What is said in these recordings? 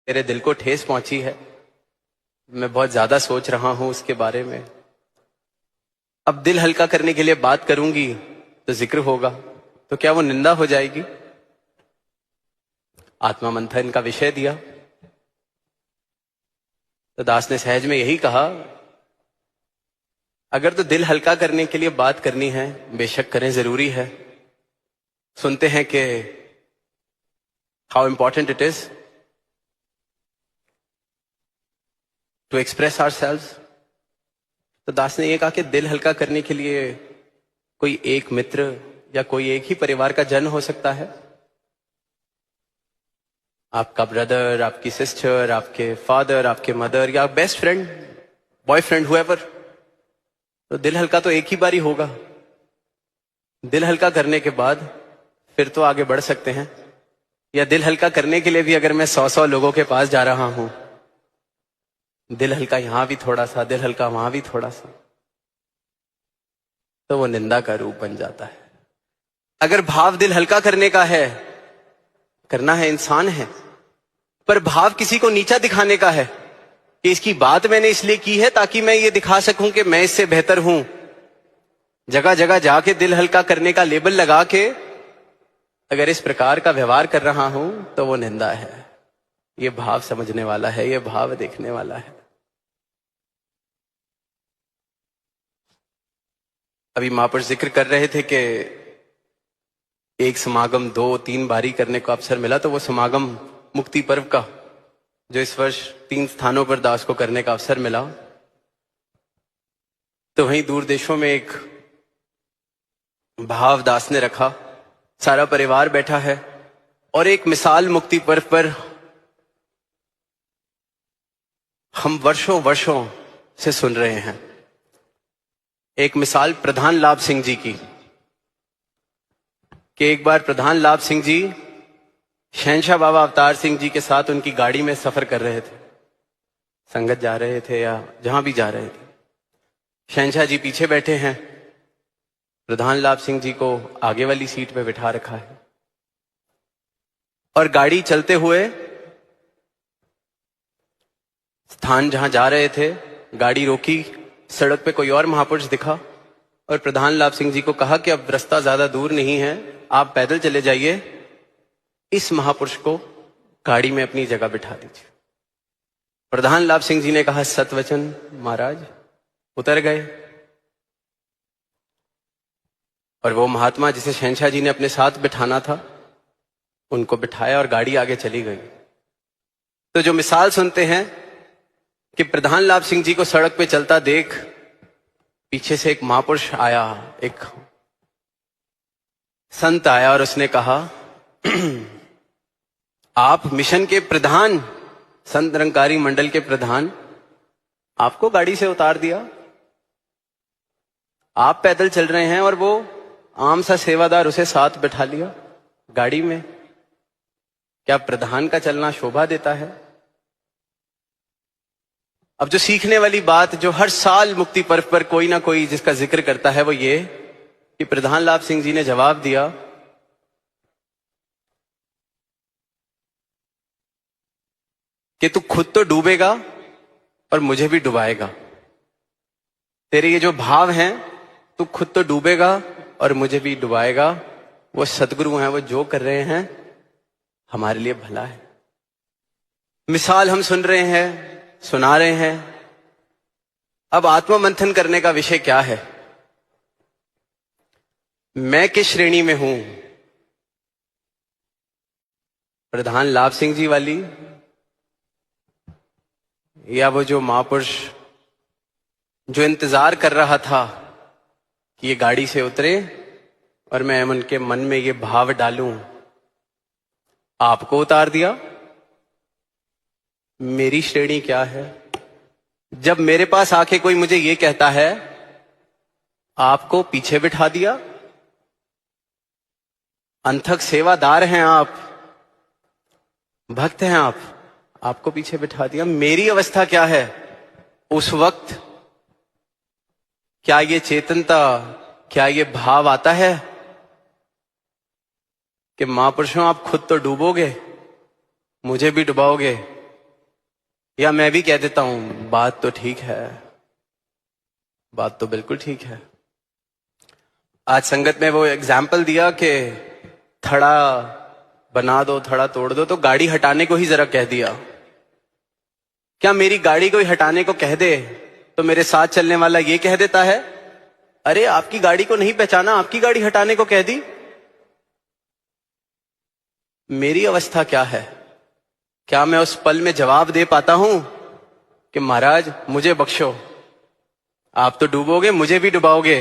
मेरे दिल को ठेस पहुंची है। मैं बहुत ज्यादा सोच रहा हूं उसके बारे में। अब दिल हल्का करने के लिए बात करूंगी तो जिक्र होगा, तो क्या वो निंदा हो जाएगी? आत्मा मंथन का विषय दिया तो दास ने सहज में यही कहा, अगर तो दिल हल्का करने के लिए बात करनी है बेशक करें, जरूरी है। सुनते हैं कि how important it is to express ourselves. तो दास ने यह कहा कि दिल हल्का करने के लिए कोई एक मित्र या कोई एक ही परिवार का जन हो सकता है। आपका ब्रदर, आपकी सिस्टर, आपके फादर, आपके मदर या बेस्ट फ्रेंड, बॉयफ्रेंड, हुएवर। तो दिल हल्का तो एक ही बार ही होगा। दिल हल्का करने के बाद फिर तो आगे बढ़ सकते हैं, या दिल हल्का करने के लिए भी अगर मैं 100 लोगों के पास जा रहा हूं, दिल हल्का यहां भी थोड़ा सा, दिल हल्का वहां भी थोड़ा सा, तो वो निंदा का रूप बन जाता है। अगर भाव दिल हल्का करने का है, करना है, इंसान है, पर भाव किसी को नीचा दिखाने का है कि इसकी बात मैंने इसलिए की है ताकि मैं ये दिखा सकूं कि मैं इससे बेहतर हूं, जगह जगह जाके दिल हल्का करने का लेबल लगा के अगर इस प्रकार का व्यवहार कर रहा हूं तो वो निंदा है। ये भाव समझने वाला है, ये भाव देखने वाला है। अभी महापुरुष जिक्र कर रहे थे कि एक समागम 2-3 बारी करने को अवसर मिला, तो वो समागम मुक्ति पर्व का जो इस वर्ष 3 स्थानों पर दास को करने का अवसर मिला, तो वहीं दूर देशों में एक भाव दास ने रखा। सारा परिवार बैठा है और एक मिसाल मुक्ति पर्व पर हम वर्षों वर्षों से सुन रहे हैं। एक मिसाल प्रधान लाभ सिंह जी की, कि एक बार प्रधान लाभ सिंह जी शहंशाह बाबा अवतार सिंह जी के साथ उनकी गाड़ी में सफर कर रहे थे, संगत जा रहे थे या जहां भी जा रहे थे। शहंशाह जी पीछे बैठे हैं, प्रधान लाभ सिंह जी को आगे वाली सीट पे बिठा रखा है, और गाड़ी चलते हुए स्थान जहां जा रहे थे, गाड़ी रोकी, सड़क पे कोई और महापुरुष दिखा और प्रधान लाभ सिंह जी को कहा कि अब रास्ता ज्यादा दूर नहीं है, आप पैदल चले जाइए, इस महापुरुष को गाड़ी में अपनी जगह बिठा दीजिए। प्रधान लाभ सिंह जी ने कहा, सतवचन महाराज। उतर गए और वो महात्मा जिसे शहंशाह जी ने अपने साथ बिठाना था उनको बिठाया और गाड़ी आगे चली गई। तो जो मिसाल सुनते हैं कि प्रधान लाभ सिंह जी को सड़क पे चलता देख पीछे से एक महापुरुष आया, एक संत आया और उसने कहा, आप मिशन के प्रधान, संत निरंकारी मंडल के प्रधान, आपको गाड़ी से उतार दिया, आप पैदल चल रहे हैं और वो आम सा सेवादार उसे साथ बैठा लिया गाड़ी में। क्या प्रधान का चलना शोभा देता है? अब जो सीखने वाली बात जो हर साल मुक्ति पर्व पर कोई ना कोई जिसका जिक्र करता है वो ये कि प्रधान लाभ सिंह जी ने जवाब दिया कि तू खुद तो डूबेगा और मुझे भी डुबाएगा। तेरे ये जो भाव हैं, तू खुद तो डूबेगा और मुझे भी डुबाएगा। वो सतगुरु हैं, वो जो कर रहे हैं हमारे लिए भला है। मिसाल हम सुन रहे हैं, सुना रहे हैं। अब आत्मा मंथन करने का विषय क्या है? मैं किस श्रेणी में हूं? प्रधान लाभ सिंह जी वाली, या वो जो महापुरुष जो इंतजार कर रहा था कि ये गाड़ी से उतरे और मैं उनके मन में ये भाव डालूं, आपको उतार दिया। मेरी श्रेणी क्या है? जब मेरे पास आके कोई मुझे ये कहता है आपको पीछे बिठा दिया, अंथक सेवादार हैं आप, भक्त हैं आप, आपको पीछे बिठा दिया। मेरी अवस्था क्या है उस वक्त? क्या ये चेतनता, क्या ये भाव आता है कि महापुरुषों आप खुद तो डूबोगे, मुझे भी डुबाओगे, या मैं भी कह देता हूं बात तो ठीक है, बात तो बिल्कुल ठीक है। आज संगत में वो एग्जाम्पल दिया कि थड़ा बना दो, थड़ा तोड़ दो, तो गाड़ी हटाने को ही जरा कह दिया। क्या मेरी गाड़ी को ही हटाने को कह दे तो मेरे साथ चलने वाला ये कह देता है, अरे आपकी गाड़ी को नहीं पहचाना, आपकी गाड़ी हटाने को कह दी? मेरी अवस्था क्या है? क्या मैं उस पल में जवाब दे पाता हूं कि महाराज मुझे बख्शो, आप तो डूबोगे, मुझे भी डुबाओगे?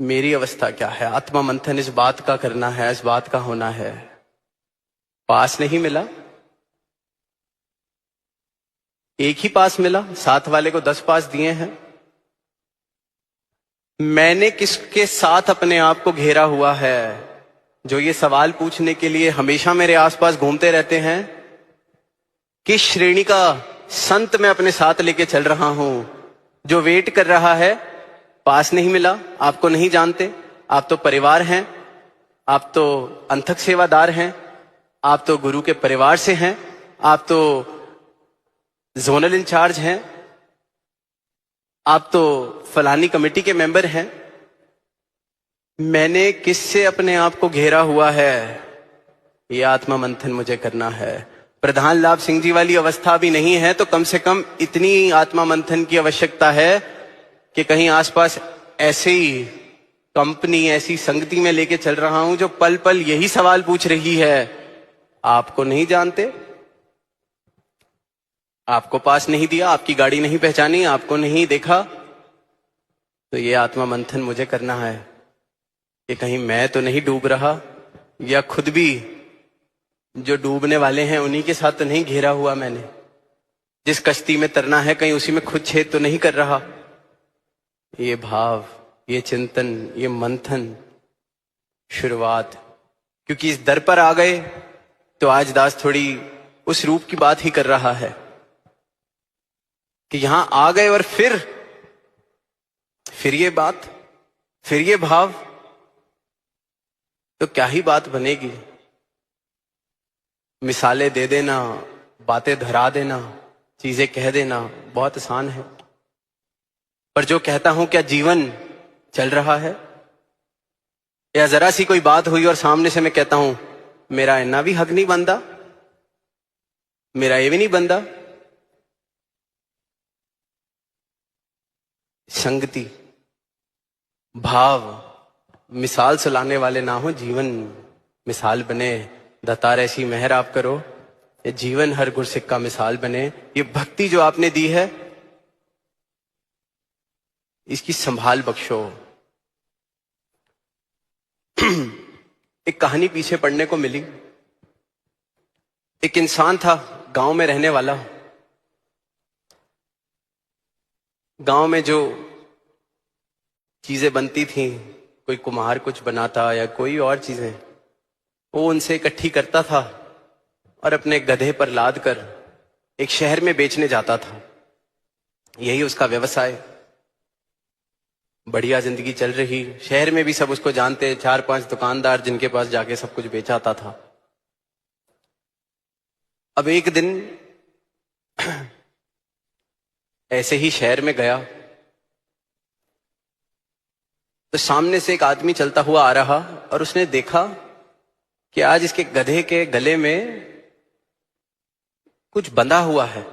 मेरी अवस्था क्या है? आत्मा मंथन इस बात का करना है, इस बात का होना है। पास नहीं मिला, एक ही पास मिला, साथ वाले को 10 पास दिए हैं। मैंने किसके साथ अपने आप को घेरा हुआ है जो ये सवाल पूछने के लिए हमेशा मेरे आसपास घूमते रहते हैं? किस श्रेणी का संत मैं अपने साथ लेके चल रहा हूं जो वेट कर रहा है? पास नहीं मिला, आपको नहीं जानते, आप तो परिवार हैं, आप तो अंथक सेवादार हैं, आप तो गुरु के परिवार से हैं, आप तो जोनल इंचार्ज हैं, आप तो फलानी कमेटी के मेंबर हैं। मैंने किससे अपने आप को घेरा हुआ है? ये आत्मा मंथन मुझे करना है। प्रधान लाभ सिंह जी वाली अवस्था भी नहीं है तो कम से कम इतनी आत्मा मंथन की आवश्यकता है कि कहीं आसपास ऐसी कंपनी, ऐसी संगति में लेके चल रहा हूं जो पल पल यही सवाल पूछ रही है, आपको नहीं जानते, आपको पास नहीं दिया, आपकी गाड़ी नहीं पहचानी, आपको नहीं देखा। तो ये आत्मा मंथन मुझे करना है कि कहीं मैं तो नहीं डूब रहा, या खुद भी जो डूबने वाले हैं उन्हीं के साथ तो नहीं घेरा हुआ मैंने। जिस कश्ती में तरना है कहीं उसी में खुद छेद तो नहीं कर रहा। ये भाव, ये चिंतन, ये मंथन शुरुआत, क्योंकि इस दर पर आ गए तो आज दास थोड़ी उस रूप की बात ही कर रहा है कि यहां आ गए और फिर ये बात, फिर ये भाव, तो क्या ही बात बनेगी। मिसालें दे देना, बातें धरा देना, चीजें कह देना बहुत आसान है, पर जो कहता हूं क्या जीवन चल रहा है? या जरा सी कोई बात हुई और सामने से मैं कहता हूं मेरा इतना भी हक नहीं बनता, मेरा ये भी नहीं बनता। संगति, भाव मिसाल सुलाने वाले ना हो, जीवन मिसाल बने। दातार ऐसी मेहर आप करो, ये जीवन हर गुरसिक का मिसाल बने। ये भक्ति जो आपने दी है इसकी संभाल बख्शो। एक कहानी पीछे पढ़ने को मिली। एक इंसान था गांव में रहने वाला। गांव में जो चीजें बनती थी, कोई कुम्हार कुछ बनाता या कोई और चीजें, वो उनसे इकट्ठी करता था और अपने गधे पर लाद कर एक शहर में बेचने जाता था। यही उसका व्यवसाय। बढ़िया जिंदगी चल रही, शहर में भी सब उसको जानते, 4-5 दुकानदार जिनके पास जाके सब कुछ बेचाता था। अब एक दिन ऐसे ही शहर में गया तो सामने से एक आदमी चलता हुआ आ रहा और उसने देखा कि आज इसके गधे के गले में कुछ बंधा हुआ है,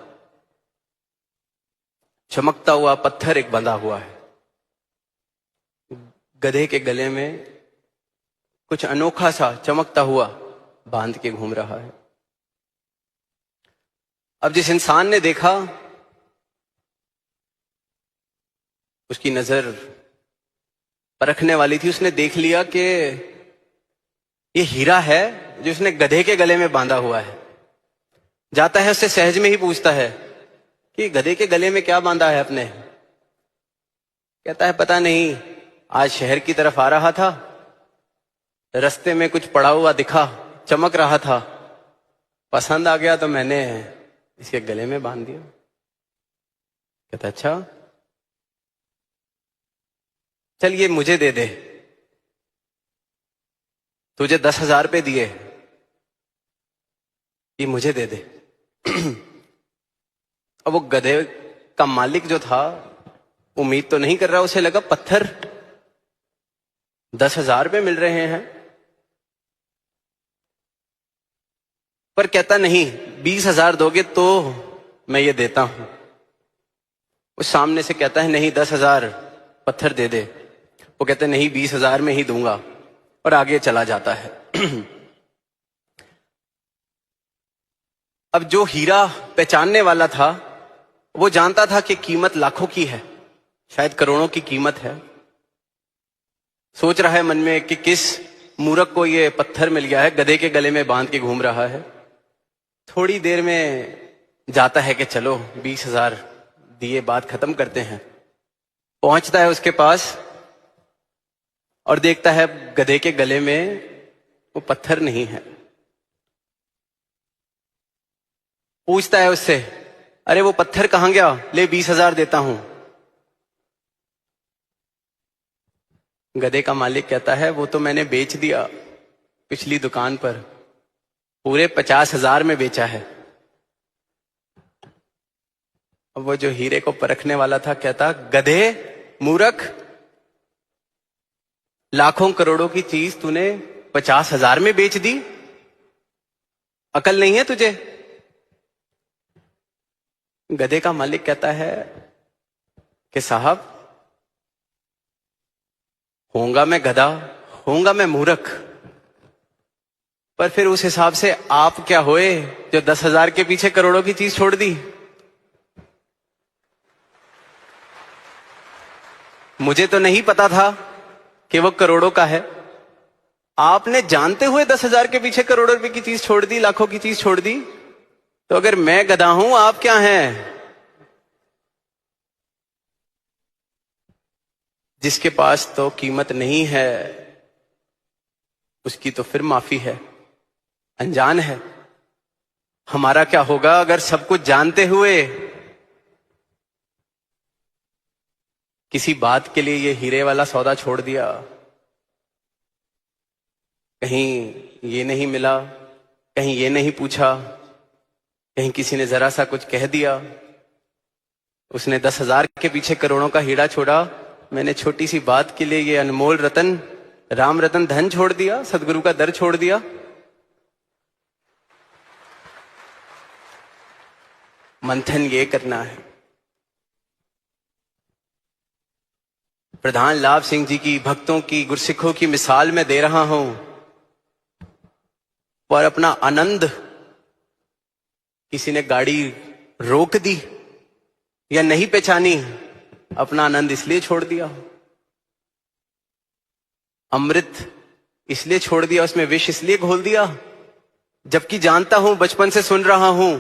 चमकता हुआ पत्थर एक बंधा हुआ है। गधे के गले में कुछ अनोखा सा चमकता हुआ बांध के घूम रहा है। अब जिस इंसान ने देखा उसकी नजर परखने वाली थी, उसने देख लिया कि ये हीरा है जो उसने गधे के गले में बांधा हुआ है। जाता है उससे सहज में ही पूछता है कि गधे के गले में क्या बांधा है अपने? कहता है पता नहीं, आज शहर की तरफ आ रहा था, रास्ते में कुछ पड़ा हुआ दिखा, चमक रहा था, पसंद आ गया तो मैंने इसके गले में बांध दिया। कहता अच्छा, चल ये मुझे दे दे। तुझे 10,000 रुपए दिए, ये मुझे दे दे। अब वो गधे का मालिक जो था, उम्मीद तो नहीं कर रहा, उसे लगा पत्थर 10,000 में मिल रहे हैं, पर कहता नहीं, 20,000 दोगे तो मैं ये देता हूं। उस सामने से कहता है नहीं, 10,000 पत्थर दे दे। वो कहते नहीं, 20,000 में ही दूंगा, और आगे चला जाता है। अब जो हीरा पहचानने वाला था, वो जानता था कि कीमत लाखों की है, शायद करोड़ों की कीमत है। सोच रहा है मन में कि किस मूर्ख को ये पत्थर मिल गया है, गधे के गले में बांध के घूम रहा है। थोड़ी देर में जाता है कि चलो 20,000 दिए, बात खत्म करते हैं। पहुंचता है उसके पास और देखता है गधे के गले में वो पत्थर नहीं है। पूछता है उससे, अरे वो पत्थर कहां गया? ले 20,000 देता हूं। गधे का मालिक कहता है वो तो मैंने बेच दिया पिछली दुकान पर, पूरे 50,000 में बेचा है। अब वो जो हीरे को परखने वाला था कहता, गधे, मूर्ख, लाखों करोड़ों की चीज तूने 50,000 में बेच दी? अकल नहीं है तुझे? गधे का मालिक कहता है कि साहब, होऊंगा मैं गधा, होऊंगा मैं मूर्ख, पर फिर उस हिसाब से आप क्या होए जो 10,000 के पीछे करोड़ों की चीज छोड़ दी? मुझे तो नहीं पता था कि वो करोड़ों का है। आपने जानते हुए 10,000 के पीछे करोड़ों रुपए की चीज छोड़ दी, लाखों की चीज छोड़ दी। तो अगर मैं गधा हूं, आप क्या हैं? जिसके पास तो कीमत नहीं है, उसकी तो फिर माफी है, अनजान है। हमारा क्या होगा अगर सब कुछ जानते हुए किसी बात के लिए ये हीरे वाला सौदा छोड़ दिया? कहीं ये नहीं मिला, कहीं ये नहीं पूछा, कहीं किसी ने जरा सा कुछ कह दिया। उसने 10,000 के पीछे करोड़ों का हीरा छोड़ा, मैंने छोटी सी बात के लिए ये अनमोल रतन, राम रतन धन छोड़ दिया, सदगुरु का दर छोड़ दिया। मंथन ये करना है। प्रधान लाभ सिंह जी की, भक्तों की, गुरसिखों की मिसाल मैं दे रहा हूं, पर अपना आनंद, किसी ने गाड़ी रोक दी या नहीं पहचानी, अपना आनंद इसलिए छोड़ दिया, अमृत इसलिए छोड़ दिया, उसमें विष इसलिए घोल दिया, जबकि जानता हूं, बचपन से सुन रहा हूं